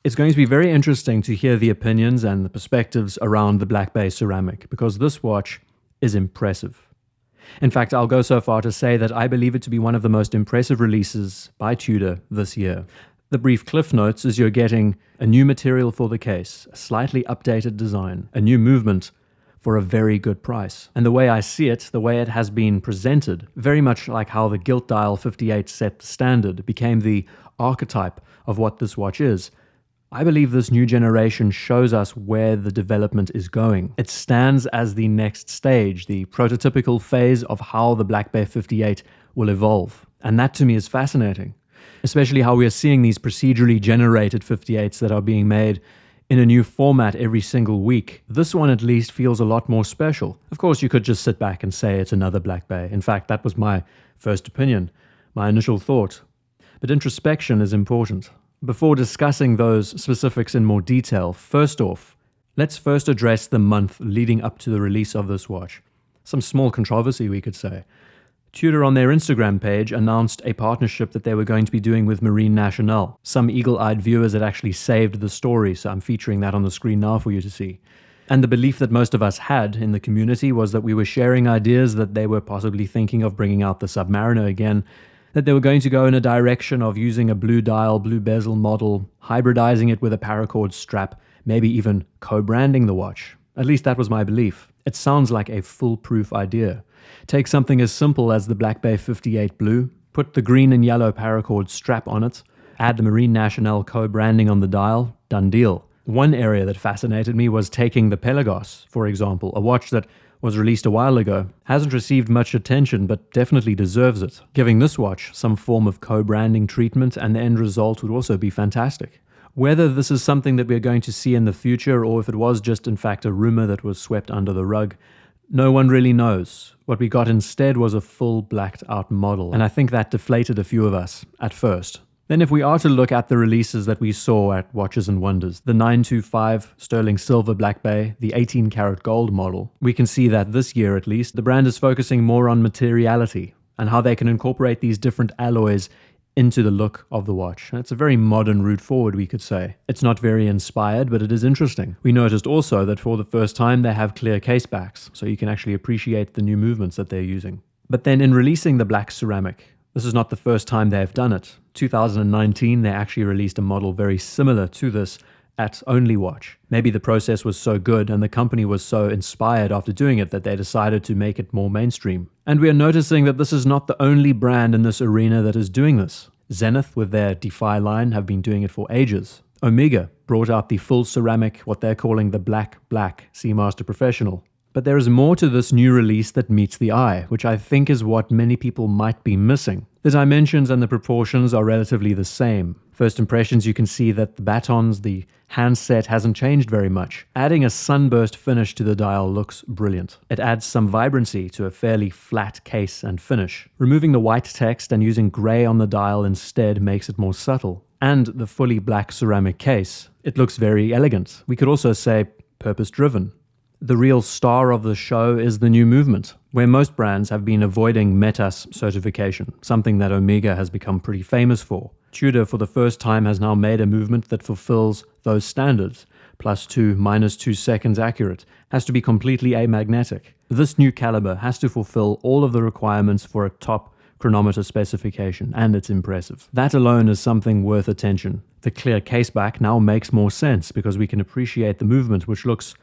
It's going to be very interesting to hear the opinions and the perspectives around the Black Bay Ceramic, because this watch is impressive. In fact, I'll go so far to say that I believe it to be one of the most impressive releases by Tudor this year. The brief cliff notes is you're getting a new material for the case, a slightly updated design, a new movement for a very good price. And the way I see it, the way it has been presented, very much like how the Gilt Dial 58 set the standard, became the archetype of what this watch is. I believe this new generation shows us where the development is going. It stands as the next stage, the prototypical phase of how the Black Bay 58 will evolve. And that to me is fascinating, especially how we are seeing these procedurally generated 58s that are being made in a new format every single week. This one at least feels a lot more special. Of course, you could just sit back and say it's another Black Bay. In fact, that was my first opinion, my initial thought. But introspection is important. Before discussing those specifics in more detail, first off, let's first address the month leading up to the release of this watch. Some small controversy, we could say. Tudor on their Instagram page announced a partnership that they were going to be doing with Marine Nationale. Some eagle-eyed viewers had actually saved the story, so I'm featuring that on the screen now for you to see. And the belief that most of us had in the community was that we were sharing ideas that they were possibly thinking of bringing out the Submariner again, that they were going to go in a direction of using a blue dial, blue bezel model, hybridizing it with a paracord strap, maybe even co-branding the watch. At least that was my belief. It sounds like a foolproof idea. Take something as simple as the Black Bay 58 Blue, put the green and yellow paracord strap on it, add the Marine Nationale co-branding on the dial, done deal. One area that fascinated me was taking the Pelagos, for example, a watch that was released a while ago, hasn't received much attention but definitely deserves it. Giving this watch some form of co-branding treatment and the end result would also be fantastic. Whether this is something that we're going to see in the future or if it was just in fact a rumor that was swept under the rug, no one really knows. What we got instead was a full blacked out model, and I think that deflated a few of us at first. Then if we are to look at the releases that we saw at Watches and Wonders, the 925 sterling silver Black Bay, the 18 karat gold model, we can see that this year at least, the brand is focusing more on materiality and how they can incorporate these different alloys into the look of the watch. And it's a very modern route forward, we could say. It's not very inspired, but it is interesting. We noticed also that for the first time they have clear case backs, so you can actually appreciate the new movements that they're using. But then in releasing the black ceramic, this is not the first time they have done it. 2019, they actually released a model very similar to this at Only Watch. Maybe the process was so good and the company was so inspired after doing it that they decided to make it more mainstream. And we are noticing that this is not the only brand in this arena that is doing this. Zenith with their Defy line have been doing it for ages. Omega brought out the full ceramic, what they're calling the Black Seamaster Professional. But there is more to this new release that meets the eye, which I think is what many people might be missing. The dimensions and the proportions are relatively the same. First impressions, you can see that the batons, the handset hasn't changed very much. Adding a sunburst finish to the dial looks brilliant. It adds some vibrancy to a fairly flat case and finish. Removing the white text and using grey on the dial instead makes it more subtle. And the fully black ceramic case, it looks very elegant. We could also say purpose-driven. The real star of the show is the new movement, where most brands have been avoiding METAS certification, something that Omega has become pretty famous for. Tudor, for the first time, has now made a movement that fulfills those standards. +2, -2 seconds accurate, has to be completely amagnetic. This new caliber has to fulfill all of the requirements for a top chronometer specification, and it's impressive. That alone is something worth attention. The clear caseback now makes more sense because we can appreciate the movement, which looks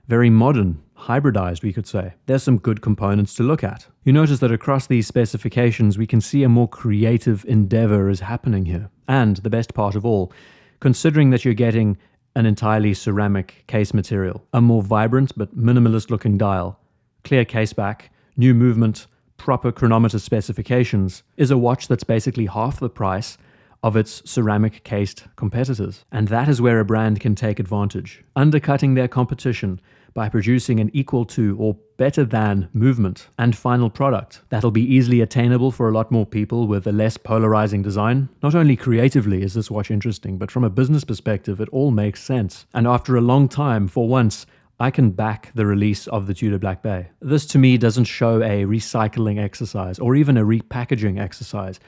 very modern, hybridized, we could say. There's some good components to look at. You notice that across these specifications, we can see a more creative endeavor is happening here. And the best part of all, considering that you're getting an entirely ceramic case material, a more vibrant but minimalist looking dial, clear caseback, new movement, proper chronometer specifications, is a watch that's basically half the price of its ceramic cased competitors. And that is where a brand can take advantage, undercutting their competition by producing an equal to or better than movement and final product that'll be easily attainable for a lot more people with a less polarizing design. Not only creatively is this watch interesting, but from a business perspective, it all makes sense. And after a long time, for once, I can back the release of the Tudor Black Bay. This to me doesn't show a recycling exercise or even a repackaging exercise.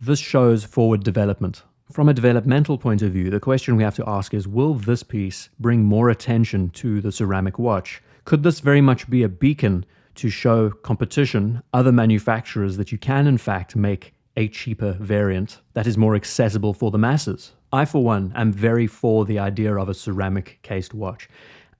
This shows forward development. From a developmental point of view, the question we have to ask is, will this piece bring more attention to the ceramic watch? Could this very much be a beacon to show competition, other manufacturers, that you can in fact make a cheaper variant that is more accessible for the masses? I, for one, am very for the idea of a ceramic cased watch,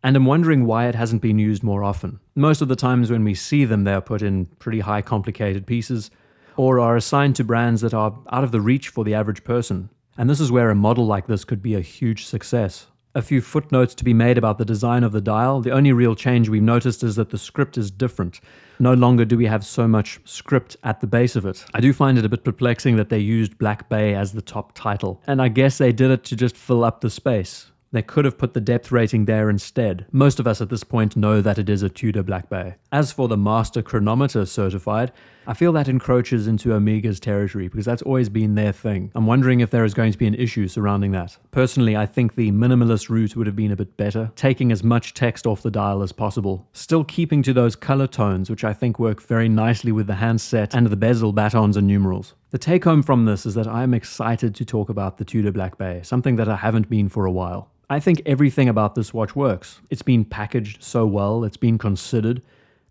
and I'm wondering why it hasn't been used more often. Most of the times when we see them, they are put in pretty high complicated pieces or are assigned to brands that are out of the reach for the average person. And this is where a model like this could be a huge success. A few footnotes to be made about the design of the dial. The only real change we've noticed is that the script is different. No longer do we have so much script at the base of it. I do find it a bit perplexing that they used Black Bay as the top title, and I guess they did it to just fill up the space. They could have put the depth rating there instead. Most of us at this point know that it is a Tudor Black Bay. As for the Master Chronometer certified, I feel that encroaches into Omega's territory because that's always been their thing. I'm wondering if there is going to be an issue surrounding that. Personally, I think the Minimalist route would have been a bit better, taking as much text off the dial as possible, still keeping to those color tones which I think work very nicely with the handset and the bezel batons and numerals. The take home from this is that I am excited to talk about the Tudor Black Bay, something that I haven't been for a while. I think everything about this watch works. It's been packaged so well, it's been considered,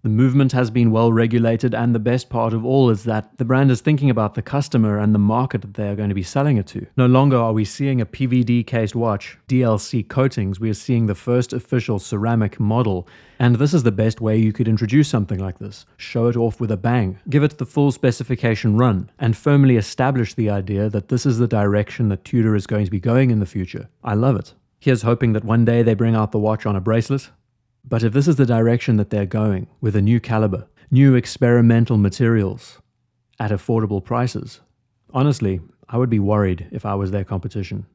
the movement has been well regulated, and the best part of all is that the brand is thinking about the customer and the market that they are going to be selling it to. No longer are we seeing a PVD cased watch, DLC coatings, we are seeing the first official ceramic model, and this is the best way you could introduce something like this. Show it off with a bang, give it the full specification run, and firmly establish the idea that this is the direction that Tudor is going to be going in the future. I love it. Here's hoping that one day they bring out the watch on a bracelet. But if this is the direction that they're going, with a new caliber, new experimental materials, at affordable prices, honestly, I would be worried if I was their competition.